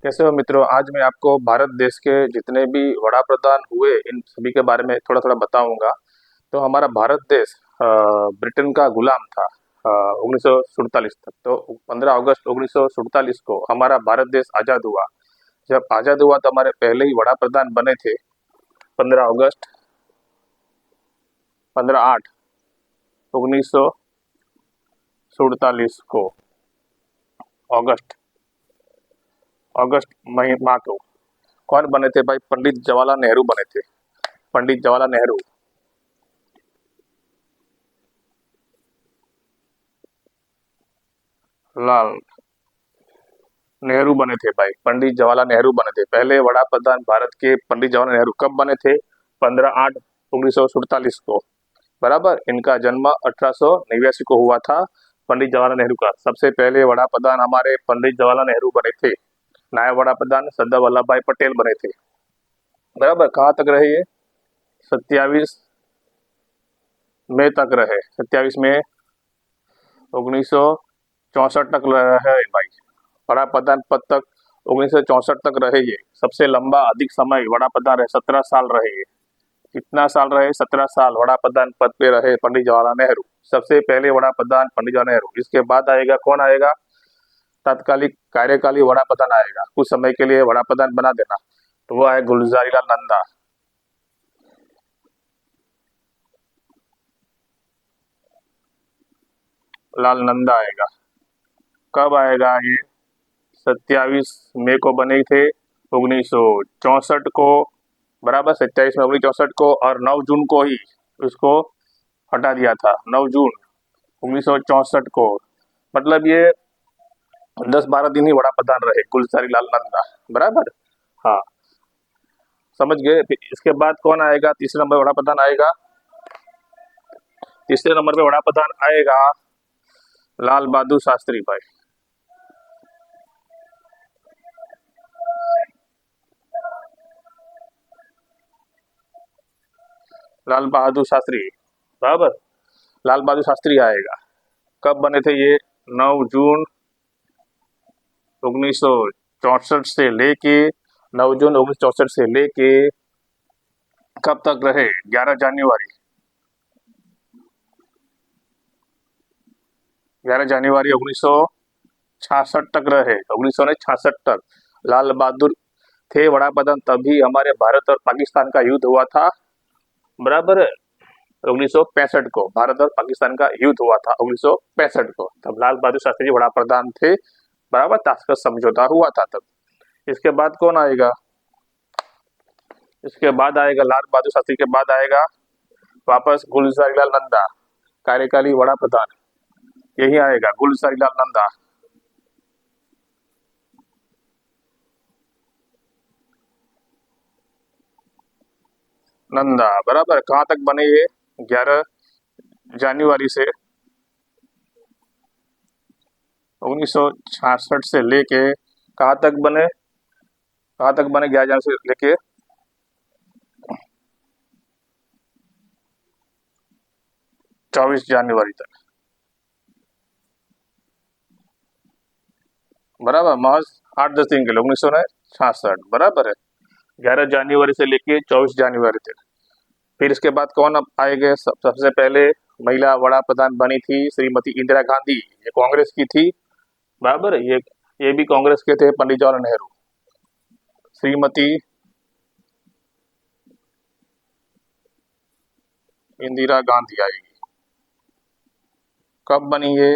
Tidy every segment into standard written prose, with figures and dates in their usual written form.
कैसे हो मित्रों। आज मैं आपको भारत देश के जितने भी वड़ा प्रधान हुए इन सभी के बारे में थोड़ा थोड़ा बताऊंगा। तो हमारा भारत देश ब्रिटेन का गुलाम था 1947 तक। तो 15 अगस्त 1947 को हमारा भारत देश आज़ाद हुआ। जब आज़ाद हुआ तो हमारे पहले ही वड़ा प्रधान बने थे 15 अगस्त 15/8/1947 को। अगस्त अगस्त माह को कौन बने थे भाई? पंडित जवाहरलाल नेहरू बने थे। पंडित जवाहरलाल नेहरू। लाल नेहरू बने थे भाई। पंडित जवाहरलाल नेहरू बने थे पहले वड़ा प्रधान भारत के। पंडित जवाहरलाल नेहरू कब बने थे? 15/8/1947 को। बराबर। इनका जन्म 1889 को हुआ था। पंडित जवाहरलाल नेहरू का सबसे पहले वड़ा प्रधान हमारे पंडित जवाहरलाल नेहरू बने थे। नायब वड़ा प्रधान सरदार वल्लभ भाई पटेल बने थे। बराबर। कहाँ तक रहे ये? 27 मई तक रहे। 27 मई 1964 तक रहे भाई। वड़ा प्रधान पद तक 1964 तक रहे ये। सबसे लंबा अधिक समय वड़ा प्रधान रहे, 17 साल रहे ये। कितना साल रहे? 17 साल वड़ा प्रधान पद पे रहे पंडित जवाहरलाल नेहरू। सबसे पहले वड़ा प्रधान पंडित जवाहरलाल नेहरू। इसके बाद आएगा कौन आएगा? तात्कालिक कार्यकाली वड़ा प्रधान आएगा, कुछ समय के लिए वड़ा प्रधान बना देना। तो वो है गुलजारीलाल नंदा। लाल नंदा आएगा। कब आएगा ये? 27 मई को बने थे 1964 को। बराबर। 27 मई 1964 को। और 9 जून को ही उसको हटा दिया था। 9 जून 1964 को। मतलब ये 10-12 दिन ही वड़ा प्रधान रहे गुलजारी लाल नंदा। बराबर। हाँ, समझ गए। फिर इसके बाद कौन आएगा? तीसरे नंबर वड़ा प्रधान आएगा। तीसरे नंबर पे वड़ा प्रधान आएगा लाल बहादुर शास्त्री भाई। लाल बहादुर शास्त्री। बराबर। लाल बहादुर शास्त्री आएगा। कब बने थे ये? 9 जून 1964 से लेके 9 जून 1964 से लेके कब तक रहे? 11 जनवरी 1966 तक रहे। 1966 तक लाल बहादुर थे वड़ा प्रधान। तभी हमारे भारत और पाकिस्तान का युद्ध हुआ था। बराबर है। 1965 को भारत और पाकिस्तान का युद्ध हुआ था 1965 को। तब लाल बहादुर शास्त्री जी वड़ा प्रधान थे। बराबर। ताशकंद समझौता हुआ था तब। इसके बाद कौन आएगा? इसके बाद आएगा लाल बहादुर शास्त्री के बाद आएगा वापस गुलजारीलाल नंदा, कार्यकाली वड़ा प्रधान। यही आएगा गुलजारीलाल नंदा। नंदा। बराबर। कहाँ तक बने ये? 11 जनवरी से 1966 से लेके कहाँ तक बने? कहाँ तक बने? 11 जनवरी से लेके 24 जनवरी तक। बराबर। महज 8-10 दिन के लिए 1966। बराबर है। 11 जनवरी से लेके 24 जनवरी तक। फिर इसके बाद कौन अब आएंगे? सबसे पहले महिला वड़ा प्रधान बनी थी श्रीमती इंदिरा गांधी। ये कांग्रेस की थी। बराबर है। ये भी कांग्रेस के थे पंडित जवाहरलाल नेहरू। श्रीमती इंदिरा गांधी आएगी। कब बनी ये?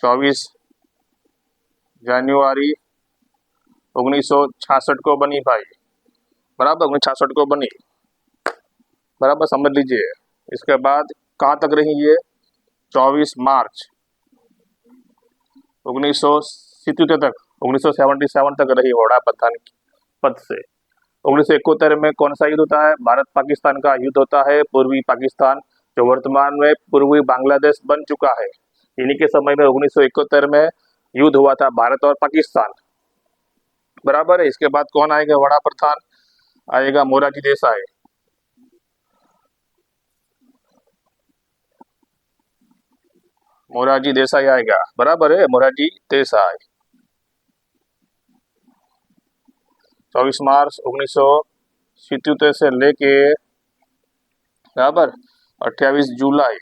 24 जनवरी 1966 को बनी भाई। बराबर। 1966 को बनी। बराबर, समझ लीजिए। इसके बाद कहाँ तक रही ये? 24 मार्च 1977 तक 1977 तक रही वड़ा प्रधान पद से। 1971 में कौन सा युद्ध होता है? भारत पाकिस्तान का युद्ध होता है। पूर्वी पाकिस्तान जो वर्तमान में पूर्वी बांग्लादेश बन चुका है। इन्हीं के समय में 1971 में युद्ध हुआ था भारत और पाकिस्तान। बराबर है। इसके बाद कौन आएगा वड़ा प्रधान? आएगा मोरारजी देसाई। मोरारजी देसाई आएगा। बराबर है। मोरारजी देसाई। 24 मार्च 1977 से लेके बराबर 28 जुलाई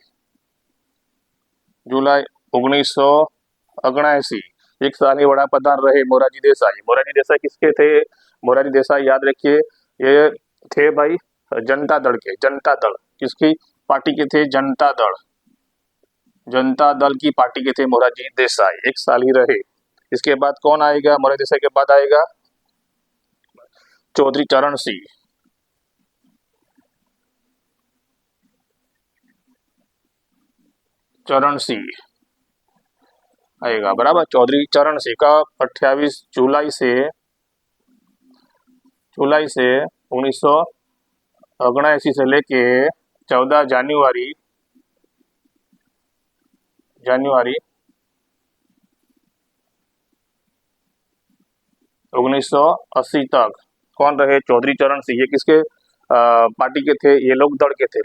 जुलाई 1979 एक साल ही वड़ा प्रधान रहे मोरारजी देसाई। मोरारजी देसाई किसके थे? मोरारजी देसाई याद रखिए ये थे भाई जनता दल के। जनता दल किसकी पार्टी के थे? जनता दल। जनता दल की पार्टी के थे मोरारजी देसाई, एक साल ही रहे। इसके बाद कौन आएगा? मोरारजी देसाई के बाद आएगा चौधरी चरण सिंह। चरण सिंह आएगा बराबर। चौधरी चरण सिंह का 28 जुलाई से 1979 से लेके 14 जनवरी 1980 तक कौन रहे? चौधरी चरण सिंह। ये किसके पार्टी के थे? ये लोक दल के थे।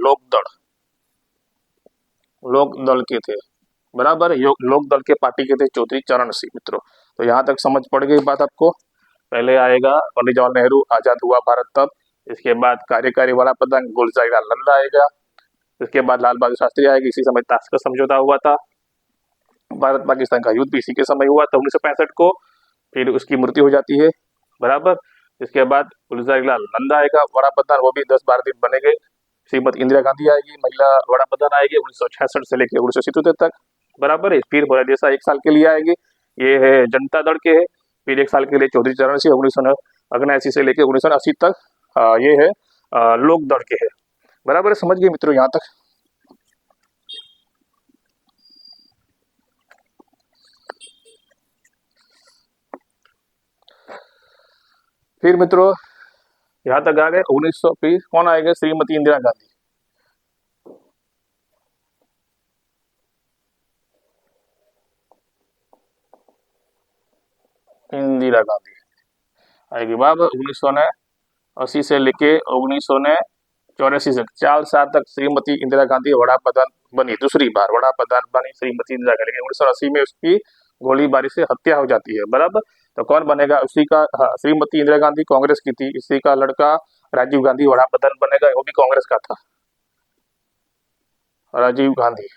लोक दल के थे बराबर। लोक दल के पार्टी के थे चौधरी चरण सिंह। मित्रों तो यहाँ तक समझ पड़ गई बात आपको। पहले आएगा पंडित जवाहरलाल नेहरू, आजाद हुआ भारत तब। इसके बाद कार्यकारी वड़ा प्रधान गुलज़ार नंदा आएगा। इसके बाद लाल बहादुर शास्त्री आएगी। इसी समय ताशकंद समझौता हुआ था। भारत पाकिस्तान का युद्ध भी इसी के समय हुआ था 1965 को। फिर उसकी मृत्यु हो जाती है बराबर। इसके बाद गुलज़ार नंदा आएगा वड़ा प्रधान, वो भी 10-12 दिन बनेंगे। श्रीमती इंदिरा गांधी आएगी, महिला वड़ा प्रधान आएगी 1966 से लेकर 1977 तक बराबर है। फिर मोरारजी देसाई 1 साल के लिए आएंगे, ये है जनता दल के है। फिर 1 साल के लिए चौधरी चरण सिंह 1979 से लेकर 1980 तक ये है लोक दल के है बराबर। समझ गए मित्रों यहाँ तक? फिर मित्रों यहाँ तक आ गए 1900। फिर कौन आएगा? श्रीमती इंदिरा गांधी। इंदिरा गांधी आएगी बाब 1980 से लेके 1984 तक 4 साल तक श्रीमती इंदिरा गांधी वड़ा प्रधान बनी। दूसरी बार वड़ा प्रधान बनी श्रीमती इंदिरा गांधी। 1980 में उसकी गोलीबारी से हत्या हो जाती है बराबर। तो कौन बनेगा? उसी का श्रीमती इंदिरा गांधी कांग्रेस की थी, इसी का लड़का राजीव गांधी वड़ा प्रधान बनेगा, वो भी कांग्रेस का था। राजीव गांधी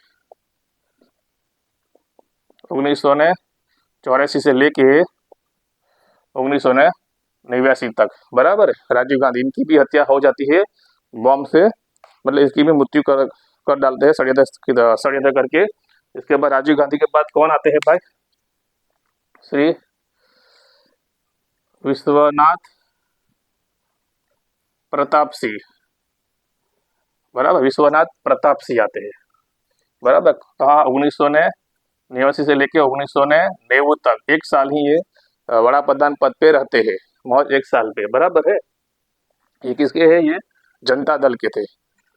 1984 से लेके 1989 तक बराबर। राजीव गांधी इनकी भी हत्या हो जाती है बॉम्ब से, मतलब इसकी भी मृत्यु कर डालते हैं षड्यंत्र करके। इसके बाद राजीव गांधी के बाद कौन आते हैं भाई? श्री विश्वनाथ प्रताप सिंह बराबर। विश्वनाथ प्रताप सिंह आते हैं बराबर। कहा 1989 से लेके 1990 तक 1 साल ही ये वड़ा प्रधान पद पे रहते हैं, महज 1 साल पे बराबर है। ये किसके है? ये जनता दल के थे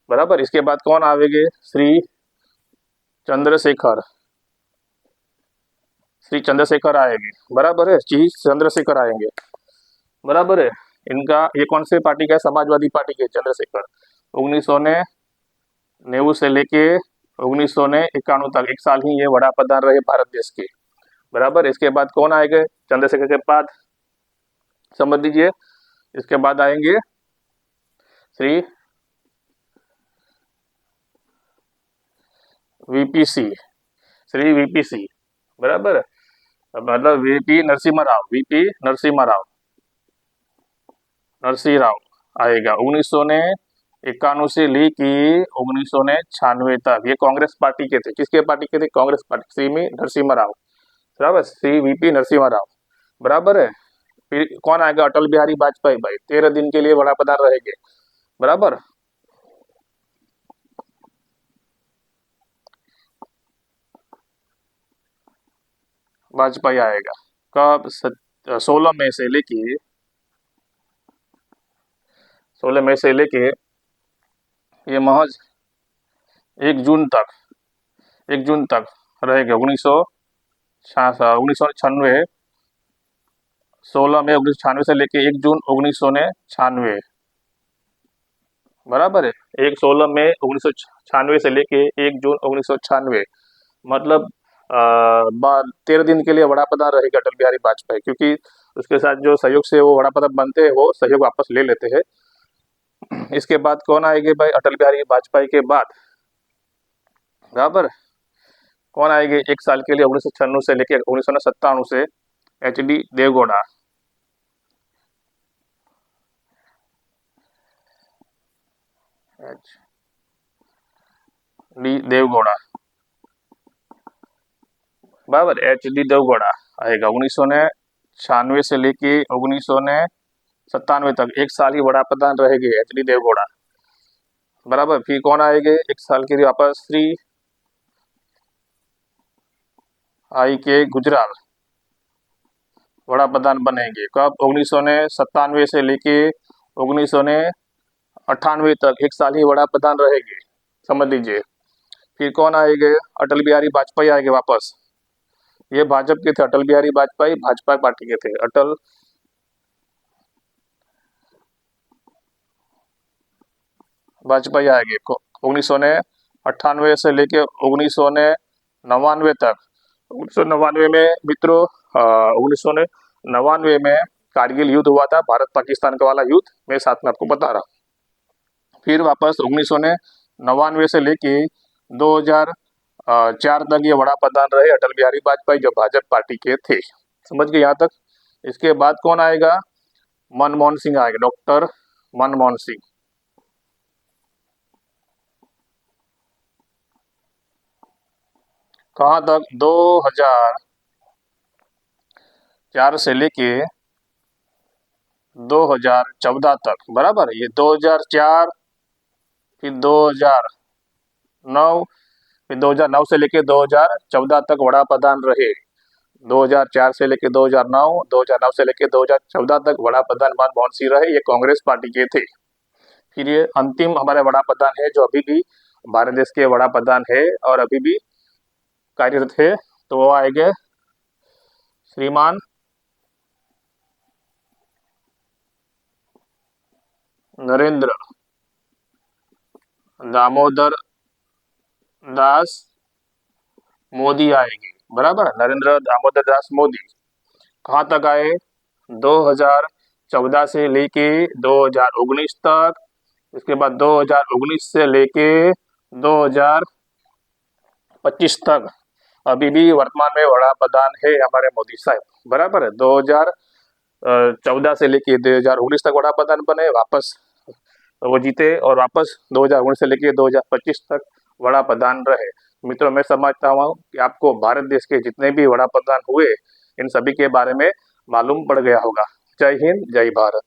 बराबर। इसके बाद कौन आवेंगे? श्री चंद्रशेखर आएंगे बराबर है। जी चंद्रशेखर आएंगे बराबर है। इनका ये कौन से पार्टी का है? समाजवादी पार्टी के चंद्रशेखर। 1990 से लेके 1991 तक 1 साल ही ये वड़ा प्रधान रहे भारत देश के बराबर। इसके बाद कौन आएंगे? चंद्रशेखर के बाद समझ लीजिए। इसके बाद आएंगे श्री वीपी सिंह बराबर। मतलब वीपी नरसिंह राव आएगा 1991 से लेके 1996 तक। ये कांग्रेस पार्टी के थे। किसके पार्टी के थे? कांग्रेस पार्टी। श्री नरसिम्हा राव बराबर। श्री वीपी नरसिम्हा राव बराबर है। फिर कौन आएगा? अटल बिहारी वाजपेयी भाई 13 दिन के लिए वड़ा प्रधान रहेंगे बराबर। वाजपेयी आएगा कब? 16 मई से लेके ये महज 1 जून तक रहेगा 1996। 16 मई 1996 से लेके 1 जून 1996 बराबर है। 16 मई 1996 से लेके 1 जून 1996 मतलब 13 दिन के लिए वड़ा प्रधान रहेगा अटल बिहारी वाजपेयी। क्योंकि उसके साथ जो सहयोग से वो वड़ा प्रधान बनते हैं वो सहयोग वापस ले लेते हैं। इसके बाद कौन आएंगे भाई, अटल बिहारी वाजपेयी के बाद बराबर कौन आएंगे एक साल के लिए 1996 से लेकर 1997 से, एच.डी. देवगौड़ा। एच.डी. देवगौड़ा बराबर, एच.डी. देवगौड़ा आएगा 1996 से लेके 1997 तक, एक साल ही बड़ा प्रधान रहेंगे एच.डी. देवगौड़ा बराबर। फिर कौन आएंगे एक साल के लिए वापस, श्री आई के गुजराल बड़ा प्रधान बनेंगे, कब, 1997 से लेके 1998 तक, एक साल ही बड़ा प्रधान रहेंगे, समझ लीजिए। फिर कौन आएंगे, अटल बिहारी वाजपेयी आएंगे वापस, ये भाजपा के थे, अटल बिहारी वाजपेयी भाजपा पार्टी के थे, अटल वाजपेयी आएंगे 1998 से लेके 1999 तक। 1999 में मित्रों, 1999 में कारगिल युद्ध हुआ था, भारत पाकिस्तान का वाला युद्ध, मैं साथ में आपको बता रहा हूँ। फिर वापस 1999 से लेके 2004 तक ये बड़ा प्रधान रहे अटल बिहारी वाजपेयी, जो भाजपा पार्टी के थे, समझ गए यहाँ तक। इसके बाद कौन आएगा, मनमोहन सिंह आएगा, डॉक्टर मनमोहन सिंह। कहाँ तक, 2004 से लेके 2014 तक बराबर। ये 2004 फिर 2009 फिर 2009 से लेके 2014 तक बड़ा प्रधान रहे। 2004 से लेके 2009, 2009 से लेके 2014 तक बड़ा प्रधान मनमोहन सिंह रहे, ये कांग्रेस पार्टी के थे। फिर ये अंतिम हमारे बड़ा प्रधान है जो अभी भी भारत देश के बड़ा प्रधान है और अभी भी कार्यरत है, तो वो आएंगे श्रीमान नरेंद्र दामोदर दास मोदी आएंगे बराबर, नरेंद्र दामोदर दास मोदी। कहाँ तक आए, 2014 से लेके 2019 तक, इसके बाद 2019 से लेके 2025 तक, अभी भी वर्तमान में बड़ा प्रधान है हमारे मोदी साहब बराबर है। 2014 से लेके 2019 तक बड़ा प्रधान बने, वापस वो जीते और वापस 2019 से लेके 2025 तक बड़ा प्रधान रहे। मित्रों, मैं समझता हूँ कि आपको भारत देश के जितने भी बड़ा प्रधान हुए इन सभी के बारे में मालूम पड़ गया होगा। जय हिंद, जय भारत।